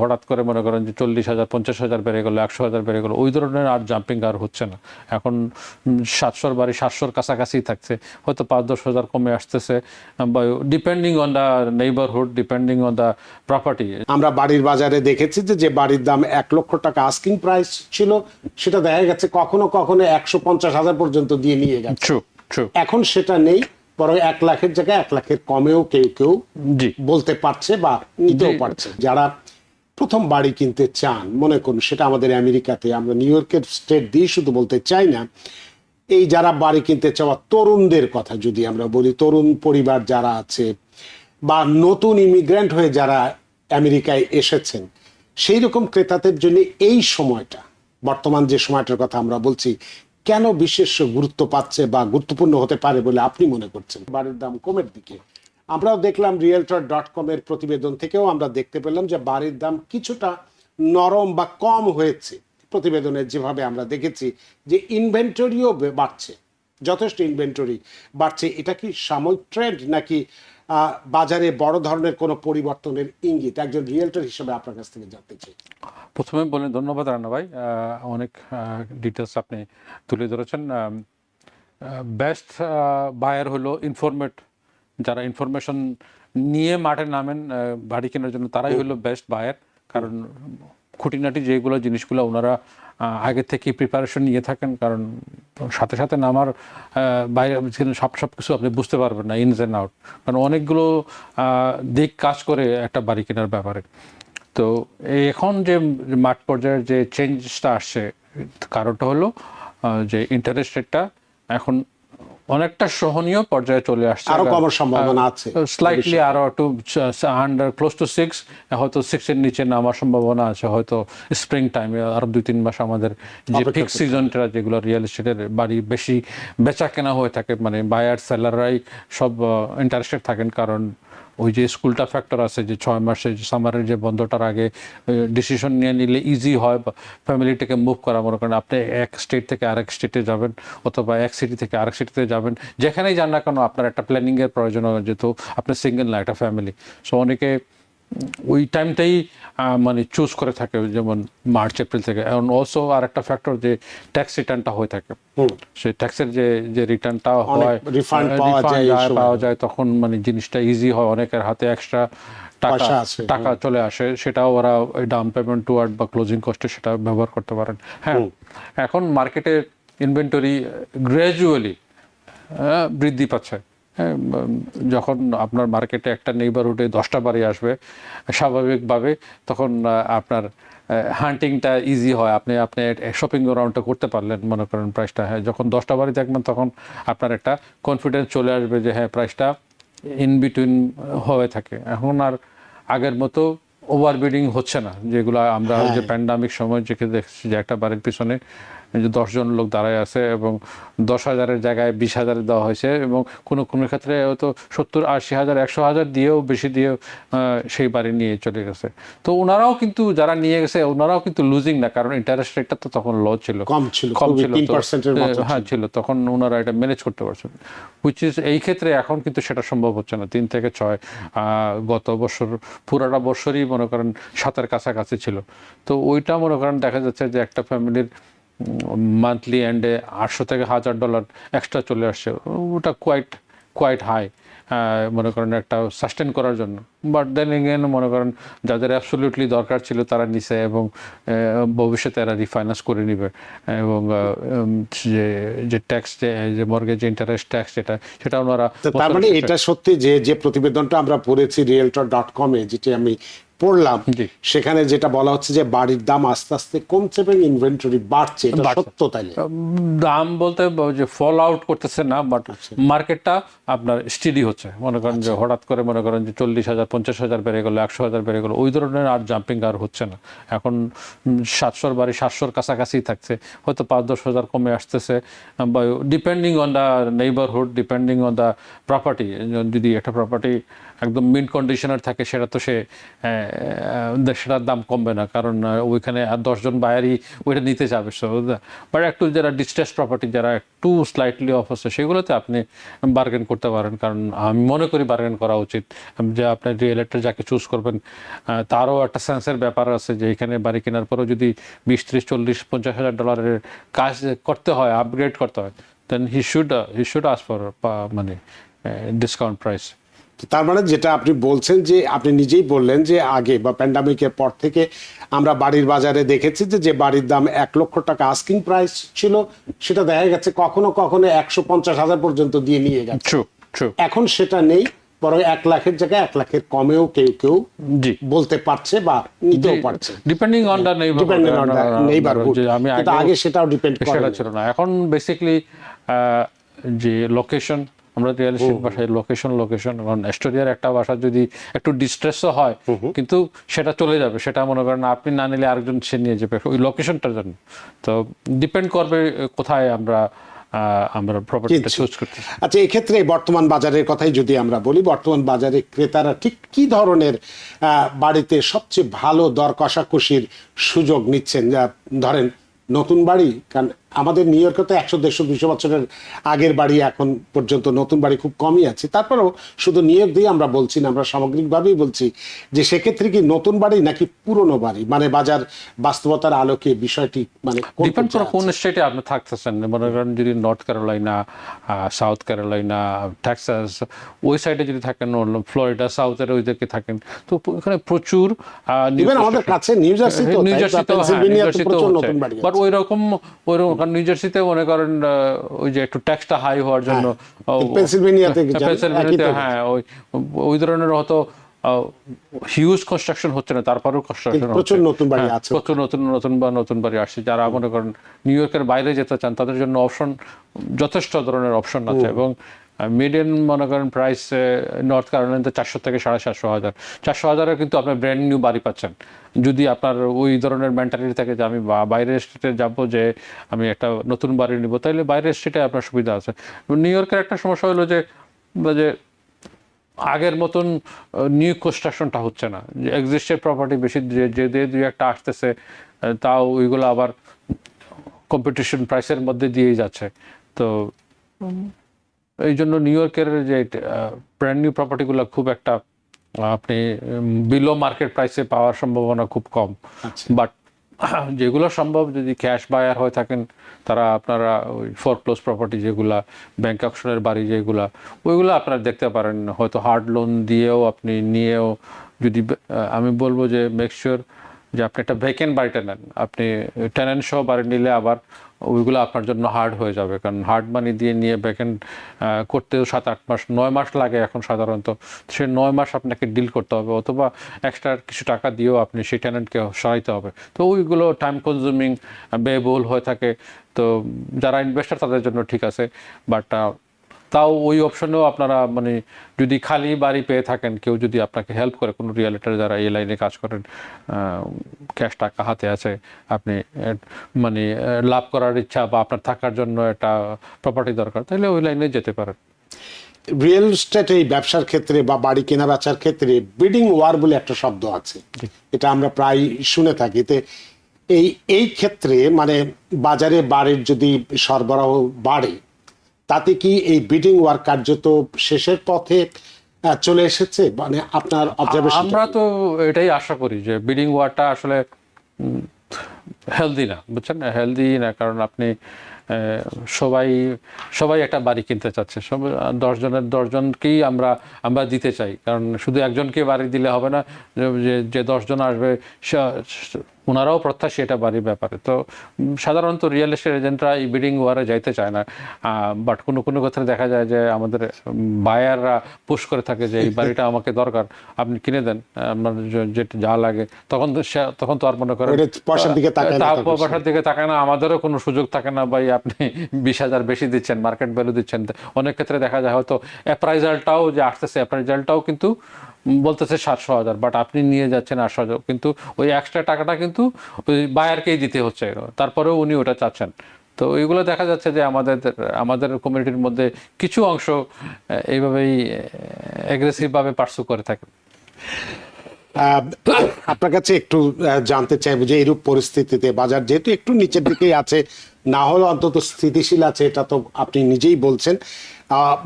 হঠাৎ করে মনে করেন যে 40,000 50,000 বেড়ে গেলো, 100,000 বেড়ে গেলো, ওই ধরনের আর জাম্পিং আর হচ্ছে না। এখন 700-র বাড়ি 700-র কাছাকাছি থাকছে, হয়তো 5-10,000 কমে আসতেছে, depending on the neighbourhood, depending on the property. আমরা বাড়ির বাজারে দেখেছি যে বাড়ির দাম 1 লক্ষ টাকা আস্কিং প্রাইস ছিল, সেটা দেখা গেছে কখনো কখনো 150,000 পর্যন্ত দিয়ে নিয়ে গেছে। এখন সেটা নেই, বরং 1 লাখের জায়গায় 1 লাখের কমেও কেউ কেউ বলতে পারছে বা নিতেও পারছে। যারা প্রথম বাড়ি কিনতে চান, মনে করুন সেটা আমাদের আমেরিকাতে, আমরা নিউ ইয়র্কের স্টেট দিয়ে শুধু বলতে চাই না, এই যারা বাড়ি কিনতে চাওয়া তরুণদের কথা যদি আমরা বলি, তরুণ পরিবার যারা আছে বা নতুন ইমিগ্রেন্ট হয়ে যারা আমেরিকায় এসেছেন, সেই রকম ক্রেতাদের জন্য এই সময়টা, বর্তমান যে সময়টার কথা আমরা বলছি, কেন বিশেষ গুরুত্ব পাচ্ছে বা গুরুত্বপূর্ণ হতে পারে বলে আপনি মনে করছেন? বাড়ির দাম কমের দিকে আমরাও দেখলাম, realtor.com এর প্রতিবেদন থেকেও আমরা দেখতে পেলাম যে বাড়ির দাম কিছুটা নরম বা কম হয়েছে। প্রতিবেদনের যেভাবে আমরা দেখেছি যে ইনভেন্টরিও বাড়ছে, যথেষ্ট ইনভেন্টরি বাড়ছে। এটা কি সাময়িক ট্রেন্ড নাকি বাজারে বড় ধরনের কোনো পরিবর্তনের ইঙ্গিত? একজন রিয়েলটর হিসেবে আপনার কাছ থেকে জানতে চাই। প্রথমে বলেন ধন্যবাদ রানা ভাই, অনেক ডিটেলস আপনি তুলে ধরেছেন। বেস্ট বায়ার হলো ইনফরমেট, যারা ইনফরমেশন নিয়ে মাঠে নামেন বাড়ি কেনার জন্য, তারাই হলো বেস্ট বায়ার। কারণ খুঁটিনাটি যেগুলো জিনিসগুলো ওনারা আগে থেকে প্রিপারেশন নিয়ে থাকেন, কারণ সাথে সাথে নামার বাইরে সব কিছু আপনি বুঝতে পারবেন না ইনস অ্যান্ড আউট, কারণ অনেকগুলো দিক কাজ করে একটা বাড়ি কেনার ব্যাপারে। তো এখন যে মাঠ পর্যায়ের যে চেঞ্জটা আসছে, কারণটা হলো যে ইন্টারেস্ট রেটটা এখন অনেকটা সহনীয় পর্যায়ে চলে আসছে, আরো কমার সম্ভাবনা আছে স্লাইটলি, আরো একটু আন্ডার ক্লোজ টু 6, হয়তো 6-এর নিচে নামার সম্ভাবনা আছে, হয়তো স্প্রিং টাইমে আরো 2-3 মাস আমাদের যে পিক সিজনটা, যেগুলো রিয়েল এস্টেটের বাড়ি বেশি বেচা কেনা হয়ে থাকে, মানে বায়ার সেলাররাই সব ইন্টারেস্টেড থাকেন। কারণ ওই যে স্কুলটা ফ্যাক্টর আছে, যে 6 মাসে সামারের যে বন্ধটার আগে ডিসিশন নিয়ে নিলে ইজি হয় ফ্যামিলিটাকে মুভ করা। মনে করেন আপনি এক স্টেট থেকে আরেক স্টেটে যাবেন, অথবা এক সিটি থেকে আরেক সিটিতে যাবেন, যেখানেই যান না কেন আপনার একটা প্ল্যানিংয়ের প্রয়োজন হয়, যেহেতু আপনি সিঙ্গেল না, একটা ফ্যামিলি। সো অনেকে ওই টাইমটাই মানে চুজ করে থাকে, যেমন মার্চ এপ্রিল থেকে। এখন অলসো আর একটা ফ্যাক্টর যে ট্যাক্স রিটার্নটা হয়ে থাকে, সেই ট্যাক্সের যে রিটার্নটা হয়, রিফান্ড পাওয়া যায়, তখন মানে জিনিসটা ইজি হয়, অনেকের হাতে এক্সট্রা টাকা চলে আসে, সেটাও ওরা ওই ডাউন পেমেন্ট টুয়ার্ড বা ক্লোজিং কস্টে সেটা ব্যবহার করতে পারেন। হ্যাঁ, এখন মার্কেটে ইনভেন্টরি গ্র্যাজুয়ালি বৃদ্ধি পাচ্ছে। হ্যাঁ, যখন আপনার মার্কেটে একটা নেইবারহুডে 10টা বাড়ি আসবে স্বাভাবিকভাবে, তখন আপনার হান্টিংটা ইজি হয়, আপনি শপিং রাউন্ডটা করতে পারলেন, মনে করেন প্রাইসটা। হ্যাঁ, যখন 10টা বাড়ি দেখবেন তখন আপনার একটা কনফিডেন্স চলে আসবে যে হ্যাঁ, প্রাইসটা ইন বিটুইন হয়ে থাকে। এখন আর আগের মতো ওভারবিডিং হচ্ছে না, যেগুলো আমরা যে প্যান্ডামিক সময় দেখছি, যে একটা বাড়ির পিছনে যে 10 জন লোক দাঁড়ায় আছে এবং 10,000-এর জায়গায় 20,000 দেওয়া হয়েছে, এবং কোনো ক্ষেত্রে হয়তো 70, 80,000, 100,000 দিয়েও বেশি দিয়েও সেই বাড়ি নিয়ে চলে গেছে। তো ওনারাও কিন্তু, যারা নিয়ে গেছে ওনারাও কিন্তু লুজিং না, কারণ ইন্টারেস্ট রেটটা তো তখন লো ছিল, কম ছিল, হ্যাঁ ছিল, তখন ওনারা এটা ম্যানেজ করতে পারছেন। হুইচ ইজ, এই ক্ষেত্রে এখন কিন্তু সেটা সম্ভব হচ্ছে না। 3 থেকে 6 গত বছর পুরাটা বছরই মনে করেন 7-এর কাছাকাছি ছিল। তো ওইটা মনে করেন দেখা যাচ্ছে যে একটা ফ্যামিলির মান্থলি এন্ডে $800 থেকে $1,000 এক্সট্রা চলে আসছে। ওটা কোয়াইট হাই মনে করেন একটা সাস্টেন করার জন্য। বাট দেন এগেন মনে করেন যাদের অ্যাবসলিউটলি দরকার ছিল তারা নিছে, এবং ভবিষ্যতে এরা রিফাইন্যান্স করে নিবে, এবং যে ট্যাক্স, যে মর্গেজ ইন্টারেস্ট ট্যাক্স, সেটা ওনারা। তার মানে এটা সত্যি যে প্রতিবেদনটা আমরা পড়েছি realtor.com এ, যেটি আমি পড়লাম, সেখানে যেটা বলা হচ্ছে যে বাড়ির দাম আস্তে আস্তে কমছে এবং ইনভেন্টরি বাড়ছে, এটা সত্য? তাইলে দাম বলতে যে ফল আউট করতেছে না, বাট মার্কেটটা আপনার স্টেডি হচ্ছে। মনে করেন যে হঠাৎ করে মনে করেন যে 40,000 50,000 বেড়ে গেলো, 100,000 বেড়ে গেলো, ওই ধরনের আর জাম্পিং আর হচ্ছে না। এখন 700-র বাড়ি 700-র কাছাকাছি থাকছে, হয়তো 5-10,000 কমে আসতেছে, depending on the neighbourhood, depending on the property. যদি একটা প্রপার্টি একদম মিন্ট কন্ডিশনার থাকে সেটা তো সেটার দাম কমবে না, কারণ ওইখানে আর 10 জন বায়ারই ওইটা নিতে যাবে। সো বাট একটু যারা ডিস্ট্রেস প্রপার্টি, যারা একটু স্লাইটলি অফ আছে, সেগুলোতে আপনি বার্গেন করতে পারেন। কারণ আমি মনে করি বার্গেন করা উচিত, যে আপনি রিয়েলেটর যাকে চুজ করবেন তারও একটা সেন্সের ব্যাপার আছে, যে এখানে বাড়ি কেনার পরেও যদি 20, 30, 40, $50,000 কাজ করতে হয়, আপগ্রেড করতে হয়, then he should ask for মানে discount price. তার মানে যেটা আপনি বলছেন, যে আপনি নিজেই বললেন যে আগে বা প্যান্ডামিকের পর থেকে আমরা বাড়ির বাজারে দেখেছি যে বাড়ির দাম 1 লক্ষ টাকা আস্কিং প্রাইস ছিল, সেটা দেখা গেছে কখনো কখনো 150,000 পর্যন্ত দিয়ে নিয়ে গেছে। এখন সেটা নেই, বরং 1 লাখের জায়গায় 1 লাখের কমেও কেউ কেউ বলতে পারছে বা নিতেও পারছে, ডিপেন্ডিং অন দ্য নেইবারহুড। কিন্তু আগে সেটাও ডিপেন্ড করে ছিল না। এখন বেসিক্যালি যে লোকেশন, আমরা রিয়েল এস্টেট বাসায় লোকেশন, কারণ এস্টোরিয়ার একটা বাসা যদি একটু ডিস্ট্রেসও হয়, কিন্তু সেটা চলে যাবে, সেটা মনে করেন আপনি না নিলে আরেকজন সে নিয়ে যাবে ওই লোকেশনটার জন্য। তো ডিপেন্ড করবে কোথায় আমরা প্রপার্টিটা চুজ করতে। আচ্ছা, এই ক্ষেত্রে বর্তমান বাজারের কথাই যদি আমরা বলি, বর্তমান বাজারে ক্রেতারা ঠিক কি ধরনের বাড়িতে সবচেয়ে ভালো দর কষাকষির সুযোগ নিচ্ছেন? ধরেন নতুন বাড়ি, কারণ আমাদের নিউ ইয়র্কে তো 100-150 বছরের আগের বাড়ি এখন পর্যন্ত নতুন বাড়ি খুব কমই আছে। তারপরেও শুধু নিউ ইয়র্ক দিয়ে আমরা বলছি না, আমরা সামগ্রিকভাবেই বলছি যে সেক্ষেত্রে কি নতুন বাড়ি নাকি পুরনো বাড়ি, মানে বাজার বাস্তবতার আলোকে বিষয়টি মানে ডিপেন্ড করে কোন স্টেটে আপনি থাকতেছেন। মনে করেন যদি north Carolina, south Carolina, Texas ওই সাইডে যদি থাকেন, ফ্লোরিডা সাউথের ওই দিকে থাকেন, তো এখানে প্রচুর আমাদের কাছে নিউ জার্সিতেও প্রচুর নতুন বাড়ি, বাট ওইরকম নিউ জার্সিতে মনে করেন ওই যে একটু ট্যাক্সটা হাই হওয়ার জন্য, পেনসিলভেনিয়াতে হ্যাঁ ওই ধরনের হয়তো হিউজ কনস্ট্রাকশন হচ্ছে না, তারপরেও কনস্ট্রাকশন প্রচুর নতুন বাড়ি আছে, প্রচুর নতুন বাড়ি আসছে। যারা মনে করেন নিউ ইয়র্কের বাইরে যেতে চান, তাদের জন্য অপশন, যথেষ্ট ধরনের অপশন আছে। এবং মিডিয়ান মনে করেন প্রাইস নর্থ ক্যারোলাইনাতে 400 থেকে 750,000, 400,000-এর কিন্তু আপনার ব্র্যান্ড নিউ বাড়ি পাচ্ছেন। যদি আপনার ওই ধরনের মেন্টালিটি থাকে যে আমি বাইরের স্টেটে যাবো, যে আমি একটা নতুন বাড়ি নিব, তাহলে বাইরের স্টেটে আপনার সুবিধা আছে। নিউ ইয়র্কের একটা সমস্যা হলো যে আগের মতন নিউ কনস্ট্রাকশনটা হচ্ছে না, যে এক্সিস্টেড প্রপার্টি বেশি, যে দুই একটা আসতেছে, তাও ওইগুলো আবার কম্পিটিশন প্রাইসের মধ্যে দিয়েই যাচ্ছে। তো এই জন্য নিউ ইয়র্কের যে ব্র্যান্ড নিউ প্রপার্টিগুলো খুব একটা আপনি বিলো মার্কেট প্রাইসে পাওয়ার সম্ভাবনা খুব কম। বাট যেগুলো সম্ভব, যদি ক্যাশ বায়ার হয়ে থাকেন, তারা আপনারা ওই ফোরক্লোজ প্রপার্টি যেগুলা, ব্যাংক অকশনের বাড়ি যেগুলা, ওইগুলো আপনারা দেখতে পারেন। হয়তো হার্ড লোন দিয়েও আপনি নিয়েও, যদি আমি বলবো যে মেক শিওর যে আপনি একটা ভ্যাকেন্ট বাড়িটা নেন। আপনি টেনেন্ট সহ বাড়ি নিলে আবার ওইগুলো আপনার জন্য হার্ড হয়ে যাবে, কারণ হার্ড মানি দিয়ে নিয়ে ভ্যাকেন্ট করতেও 7-8 মাস, 9 মাস লাগে এখন সাধারণত। সে 9 মাস আপনাকে ডিল করতে হবে, অথবা এক্সট্রা কিছু টাকা দিয়েও আপনি সেই টেনেন্টকে সরাইতে হবে। তো ওইগুলো টাইম কনজিউমিং, ব্যয়বহুল হয়ে থাকে। তো যারা ইনভেস্টার তাদের জন্য ঠিক আছে, বাট তাও ওই অপশনেও আপনারা মানে যদি খালি বাড়ি পেয়ে থাকেন, কেউ যদি আপনাকে হেল্প করে, কোনো রিয়েলিটর যারা এই লাইনে কাজ করেন, ক্যাশ টাকা হাতে আছে, আপনি মানে লাভ করার ইচ্ছা বা আপনার থাকার জন্য একটা প্রপার্টি দরকার, তাহলে ওই লাইনে যেতে পারেন। রিয়েল এস্টেট এই ব্যবসার ক্ষেত্রে বা বাড়ি কেনা বেচার ক্ষেত্রে বিডিং ওয়ার বলে একটা শব্দ আছে, এটা আমরা প্রায় শুনে থাকি। এই ক্ষেত্রে মানে বাজারে বাড়ির যদি সরবরাহ বাড়ে, তাতে কি এই বিডিং ওয়ার কার্যত শেষের পথে চলে এসেছে? মানে আপনার অবজারভেশন। আমরা তো এটাই আশা করি যে বিডিং ওয়ারটা আসলে হেলদি না, বুঝছেন না, হেলদি না। কারণ আপনি সবাই একটা বাড়ি কিনতে চাচ্ছে, সবাই 10 জনের 10 জনকেই আমরা দিতে চাই। কারণ শুধু একজনকে বাড়ি দিলে হবে না, যে 10 জন আসবে ওনারাও প্রত্যাশী এটা বাড়ির ব্যাপারে। তো সাধারণত রিয়েল এস্টেট এজেন্টরা এই বিডিং ওয়ারে যাইতে চায় না। বাট কোনো ক্ষেত্রে দেখা যায় যে আমাদের বায়াররা পুশ করে থাকে যে এই বাড়িটা আমাকে দরকার, আপনি কিনে দেন, আপনার যেটা যা লাগে। তখন তো আর মনে করেন পয়সার দিকে তাকায় না, আমাদেরও কোনো সুযোগ থাকে না, ভাই আপনি 20,000 বেশি দিচ্ছেন, মার্কেট ভ্যালু দিচ্ছেন। অনেক ক্ষেত্রে দেখা যায় হয়তো অ্যাপ্রাইজালটাও যে আসতেছে, অ্যাপ্রাইজালটাও কিন্তু বলতেছে 700,000, বাট আপনি নিয়ে যাচ্ছেন 800,000, কিন্তু ওই এক্সট্রা টাকাটা কিন্তু ওই বায়ারকেই দিতে হচ্ছে, তারপরেও উনি ওটা চাচ্ছেন। তো এইগুলো দেখা যাচ্ছে যে আমাদের কমিউনিটির মধ্যে কিছু অংশ এইভাবেই অ্যাগ্রেসিভ ভাবে পার্সু করে থাকে। আপনার কাছে একটু জানতে চাইবো যে এরূপ পরিস্থিতিতে বাজার যেহেতু একটু নিচের দিকেই আছে, না হলে অন্তত স্থিতিশীল আছে, এটা তো আপনি নিজেই বলছেন,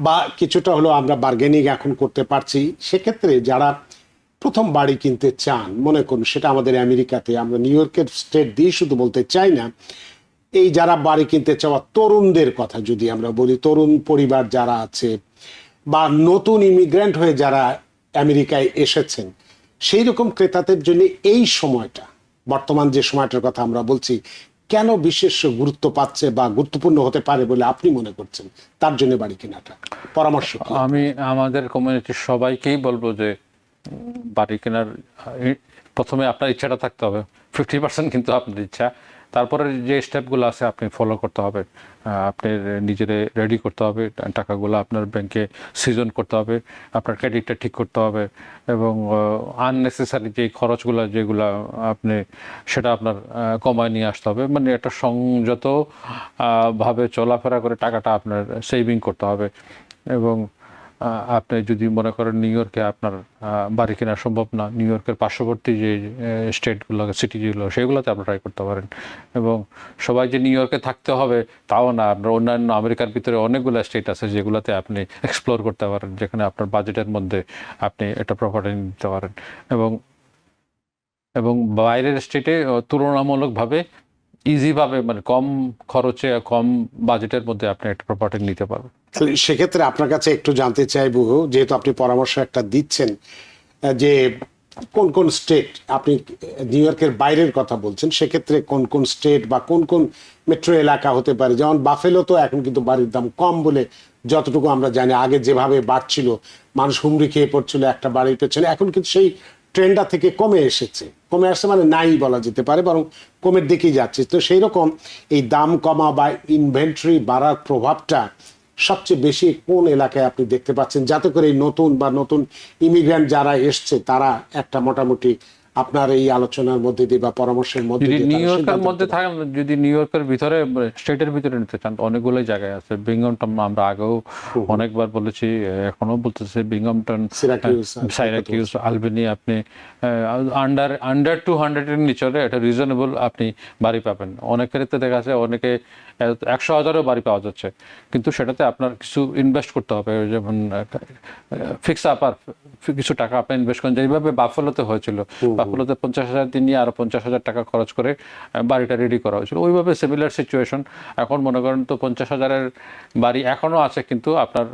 বা কিছুটা হলো আমরা বার্গেনিং এখন করতে পারছি, সেক্ষেত্রে যারা প্রথম বাড়ি কিনতে চান, মনে করুন সেটা আমাদের আমেরিকাতে, আমরা নিউ ইয়র্কের স্টেট দিয়ে শুধু বলতে চাই না, এই যারা বাড়ি কিনতে চাওয়া তরুণদের কথা যদি আমরা বলি, তরুণ পরিবার যারা আছে বা নতুন ইমিগ্রেন্ট হয়ে যারা আমেরিকায় এসেছেন, সেই রকম ক্রেতাদের জন্য এই সময়টা, বর্তমান যে সময়টার কথা আমরা বলছি, কেন বিশেষ গুরুত্ব পাচ্ছে বা গুরুত্বপূর্ণ হতে পারে বলে আপনি মনে করছেন তার জন্য বাড়ি কেনাটা? পরামর্শ কি? আমি আমাদের কমিউনিটির সবাইকেই বলবো যে বাড়ি কেনার প্রথমে আপনার ইচ্ছাটা থাকতে হবে, 50% কিন্তু আপনার ইচ্ছা, তারপরে যে স্টেপগুলো আছে আপনি ফলো করতে হবে। আপনি নিজেরে রেডি করতে হবে, টাকাগুলো আপনার ব্যাংকে সিজন করতে হবে, আপনার ক্রেডিটটা ঠিক করতে হবে, এবং আননেসেসারি যে খরচগুলো যেগুলো আপনি সেটা আপনার কমায় নিয়ে আসতে হবে। মানে একটা সংযত ভাবে চলাফেরা করে টাকাটা আপনার সেভিং করতে হবে। এবং আপনি যদি মনে করেন নিউ ইয়র্কে আপনার বাড়ি কেনা সম্ভব না, নিউ ইয়র্কের পার্শ্ববর্তী যে স্টেটগুলো, সিটি যেগুলো, সেগুলোতে আপনি ট্রাই করতে পারেন। এবং সবাই যে নিউ ইয়র্কে থাকতে হবে তাও না, আপনার অন্যান্য আমেরিকার ভিতরে অনেকগুলো স্টেট আছে যেগুলোতে আপনি এক্সপ্লোর করতে পারেন, যেখানে আপনার বাজেটের মধ্যে আপনি এটা প্রপার্টি নিতে পারেন। এবং বাইরের স্টেটে তুলনামূলকভাবে ইজিভাবে, মানে কম খরচে কম বাজেটের মধ্যে আপনি একটা প্রপার্টি নিতে পারবেন। সেক্ষেত্রে আপনার কাছে একটু জানতে চাইবো, যেহেতু আপনি পরামর্শ একটা দিচ্ছেন, যে কোন কোন স্টেট, আপনি নিউ ইয়র্কের বাইরের কথা বলছেন, সেক্ষেত্রে কোন কোন স্টেট বা কোন কোন মেট্রো এলাকা হতে পারে? যেমন বাফেলো তো এখন কিন্তু বাড়ির দাম কম বলে যতটুকু আমরা জানি, আগে যেভাবে বাড়ছিল, মানুষ হুমড়ি খেয়ে পড়ছিল একটা বাড়ির পেছনে, এখন কিন্তু সেই ট্রেন্ডটা থেকে কমে আসছে, মানে নাই বলা যেতে পারে, বরং কমের দিকেই যাচ্ছে। তো সেই রকম এই দাম কমা বা ইনভেন্টরি বাড়ার প্রভাবটা সবচেয়ে বেশি কোন এলাকায় আপনি দেখতে পাচ্ছেন, যাতে করে এই নতুন ইমিগ্রেন্ট যারা এসছে তারা একটা মোটামুটি আপনার এই আলোচনার মধ্যে দিয়ে বা পরামর্শের মধ্যে যদি দিয়ে নিউ ইয়র্কের মধ্যে থাকেন, যদি নিউ ইয়র্কের ভিতরে স্টেটের ভিতরে নিতে চান, অনেকগুলোই জায়গায় আছে। বিংহামটন আমরা আগেও অনেকবার বলেছি, এখনো বলতেছি, বিংহামটন, সাইরাকিউস, আলবেনি, আপনি আন্ডার 200 এর নিচে এটা রিজনেবল আপনি বাড়ি পাবেন। অনেক ক্ষেত্রে দেখা যাচ্ছে অনেকে 100,000-এও বাড়ি পাওয়া যাচ্ছে, কিন্তু সেটাতে আপনার কিছু ইনভেস্ট করতে হবে, যেমন ফিক্স আপ আর কিছু টাকা আপনি ইনভেস্ট করেন, যেভাবে বাফেলোতে হয়েছিল। বাফেলোতে 50,000 দিন নিয়ে আরো 50,000 টাকা খরচ করে বাড়িটা রেডি করা হয়েছিল। ওইভাবে সিমিলার সিচুয়েশন এখন মনে করেন তো 50,000-এর বাড়ি এখনো আছে, কিন্তু আপনার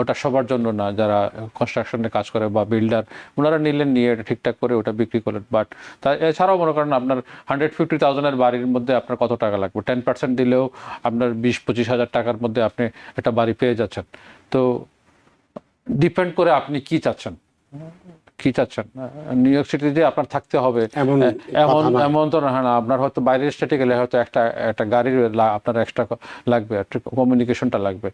ওটা সবার জন্য না, যারা কনস্ট্রাকশনে কাজ করে বা বিল্ডার, ওনারা নিয়ে এটা ঠিকঠাক করে ওটা বিক্রি করলেন। বাট এছাড়াও মনে করেন আপনার 150,000-এর বাড়ির মধ্যে আপনার কত টাকা লাগবে, 10% দিলেও আপনার 20-25,000 টাকার মধ্যে আপনি একটা বাড়ি পেয়ে যাচ্ছেন। তো ডিপেন্ড করে আপনি কি চাচ্ছেন। নিউ ইয়র্ক সিটিতে আপনার থাকতে হবে এমন তো না। আপনার হয়তো বাইরের স্টেটে গেলে হয়তো একটা গাড়ির আপনার এক্সট্রা লাগবে, কমিউনিকেশনটা লাগবে।